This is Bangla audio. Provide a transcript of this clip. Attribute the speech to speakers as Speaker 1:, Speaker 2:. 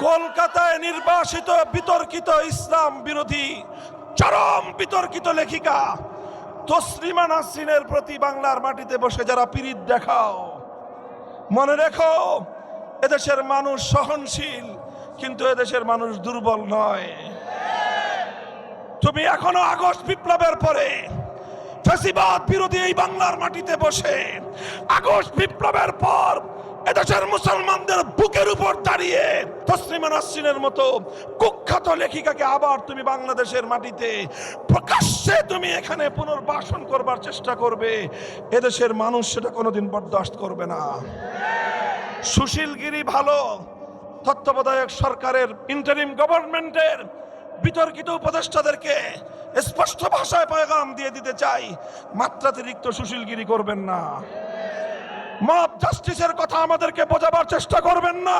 Speaker 1: কলকাতায় নির্বাসিত বিতর্কিত ইসলাম বিরোধী চরম বিতর্কিত লেখিকা তসলিমা নাসরিনের প্রতি বাংলার মাটিতে বসে যারা পীড়িত দেখাও, মনে রেখো এদেশের মানুষ সহনশীল, কিন্তু এদেশের মানুষ দুর্বল নয়। তুমি এখনো আগস্ট বিপ্লবের পরে ফ্যাসিবাদ বিরোধী এই বাংলার মাটিতে বসে আগস্ট বিপ্লবের পর এদেশের মুসলমানদের বুকের উপর দাঁড়িয়ে তসলিমা নাসরিনের মতো কুখ্যাত লেখিকাকে আবার তুমি বাংলাদেশের মাটিতে প্রকাশ্যে তুমি এখানে পুনর্বাসন করবার চেষ্টা করবে। এদেশের মানুষ সেটা কোনোদিন বরদাস্ত করবে না। সুশীলগিরি ভালো, তত্ত্বাবধায়ক সরকারের ইন্টারিম গভর্নমেন্টের বিতর্কিত উপদেষ্টাদেরকে স্পষ্ট ভাষায় পয়গাম দিয়ে দিতে চাই, মাত্রাতিরিক্ত সুশীলগিরি করবেন না। মব জাস্টিসের কথা আমাদেরকে বোঝাবার চেষ্টা করবেন না।